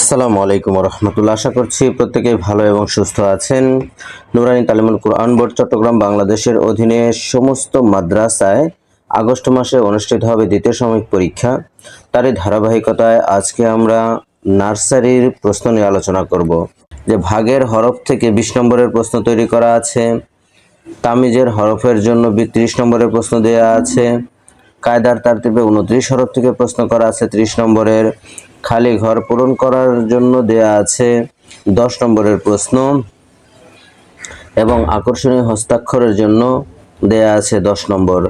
আসসালামু আলাইকুম রহমতুল্লাহ। আশা করছি প্রত্যেকেই ভালো এবং সুস্থ আছেন। নুরানী তালিমুল কুরআন বোর্ড চট্টগ্রাম বাংলাদেশের অধীনে সমস্ত মাদ্রাসায় আগস্ট মাসে অনুষ্ঠিত হবে দ্বিতীয় সাময়িক পরীক্ষা। তারই ধারাবাহিকতায় আজকে আমরা নার্সারির প্রশ্ন নিয়ে আলোচনা করব। যে ভাগের হরফ থেকে 20 নম্বরের প্রশ্ন তৈরি করা আছে, তামিজের হরফের জন্য 30 নম্বরের প্রশ্ন দেওয়া আছে, কায়দার তারতিবে 29 হরফ থেকে প্রশ্ন করা আছে 30 নম্বরের, খালি ঘর পূরণ করার জন্য দেয়া আছে 10 নম্বরের প্রশ্ন এবং আকর্ষণীয় হস্তাক্ষরের জন্য দেয়া আছে 10 নম্বর।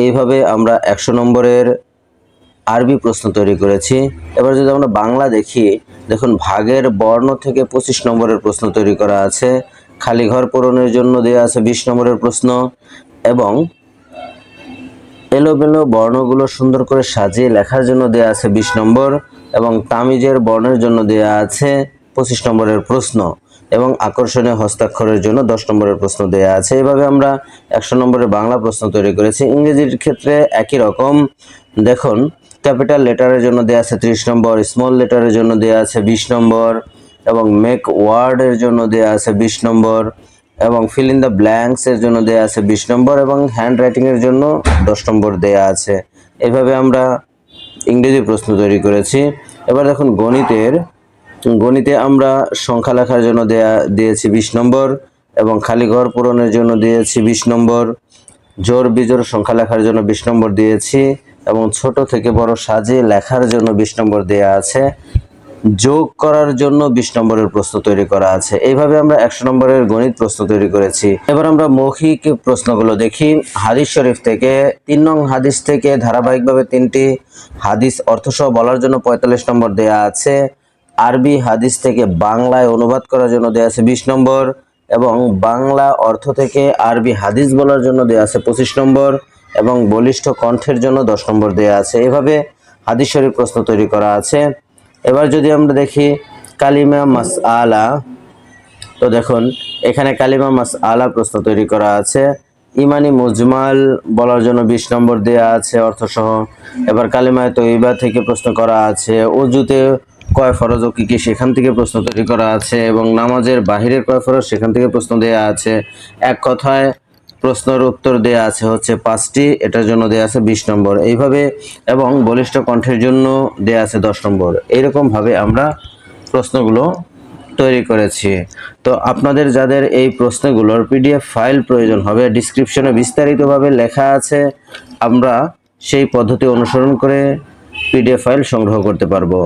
এইভাবে আমরা 100 নম্বরের আরবি প্রশ্ন তৈরি করেছি। এবার যদি আমরা বাংলা দেখি, দেখুন ভাগের বর্ণ থেকে 25 নম্বরের প্রশ্ন তৈরি করা আছে, খালি ঘর পূরণের জন্য দেয়া আছে 20 নম্বরের প্রশ্ন এবং এলোমেলো বর্ণগুলো সুন্দর করে সাজিয়ে লেখার জন্য দেয়া আছে 20 নম্বর এবং তামিজের বর্ণের জন্য দেয়া আছে 25 নম্বরের প্রশ্ন এবং আকর্ষণীয় হস্তাক্ষরের জন্য 10 নম্বরের প্রশ্ন দেয়া আছে। এভাবে আমরা 100 নম্বরের বাংলা প্রশ্ন তৈরি করেছি। ইংরেজির ক্ষেত্রে একই রকম। দেখুন ক্যাপিটাল লেটারের জন্য দেয়া আছে 30 নম্বর, স্মল লেটারের জন্য দেয়া আছে 20 নম্বর এবং মেক ওয়ার্ডের জন্য দেয়া আছে 20 নম্বর এবং ফিল ইন দ্য ব্ল্যাঙ্কস এর জন্য দেয়া আছে 20 নম্বর এবং হ্যান্ড রাইটিং এর জন্য 10 নম্বর দেয়া আছে। এভাবে আমরা ইংরেজি প্রশ্ন তৈরি করেছি। এবার দেখুন গণিতে আমরা সংখ্যা লেখার জন্য দিয়েছি 20 নম্বর এবং খালি ঘর পূরণের জন্য দিয়েছি 20 নম্বর, জোড় বিজোড় সংখ্যা লেখার জন্য 20 নম্বর দিয়েছি এবং ছোট থেকে বড় সাজিয়ে লেখার জন্য 20 নম্বর দেয়া আছে, যোগ করার জন্য 20 নম্বরের প্রশ্ন তৈরি করা আছে। এইভাবে আমরা 100 নম্বরের গণিত প্রশ্ন তৈরি করেছি। এবার আমরা মৌখিক প্রশ্নগুলো দেখি। হাদিস শরীফ থেকে 3 নং হাদিস থেকে ধারাবাহিকভাবে 3টি হাদিস অর্থসহ বলার জন্য 45 নম্বর দেয়া আছে। আরবি হাদিস থেকে বাংলায় অনুবাদ করার জন্য দেয়া আছে 20 নম্বর এবং বাংলা অর্থ থেকে আরবি হাদিস বলার জন্য দেয়া আছে 25 নম্বর এবং বলিষ্ঠ কণ্ঠের জন্য 10 নম্বর দেয়া আছে। এভাবে হাদিস শরীফ প্রশ্ন তৈরি করা আছে। এবার যদি আমরা দেখি কালিমা মাসআলা, তো দেখুন এখানে কালিমা মাসআলা প্রশ্ন তৈরি করা আছে। ইমানি মুজমাল বলার জন্য 20 নম্বর দেয়া আছে অর্থসহ। এবার কালিমায়ে তয়্যিবা থেকে প্রশ্ন করা আছে, ওযুতে কয় ফরজ ও কি কি সেখান থেকে প্রশ্ন তৈরি করা আছে এবং নামাজের বাহিরের কয় ফরজ সেখান থেকে প্রশ্ন দেয়া আছে। এক কথায় প্রশ্নের উত্তর দেয়া আছে হচ্ছে 5টি, এটার জন্য দেয়া আছে 20 নম্বর। এইভাবে এবং বলিষ্ঠ কণ্ঠের জন্য দেয়া আছে 10 নম্বর। এইরকম ভাবে আমরা প্রশ্নগুলো তৈরি করেছি। তো আপনাদের যাদের এই প্রশ্নগুলোর পিডিএফ ফাইল প্রয়োজন হবে, ডেসক্রিপশনে বিস্তারিতভাবে লেখা আছে, আমরা সেই পদ্ধতি অনুসরণ করে পিডিএফ ফাইল সংগ্রহ করতে পারবো।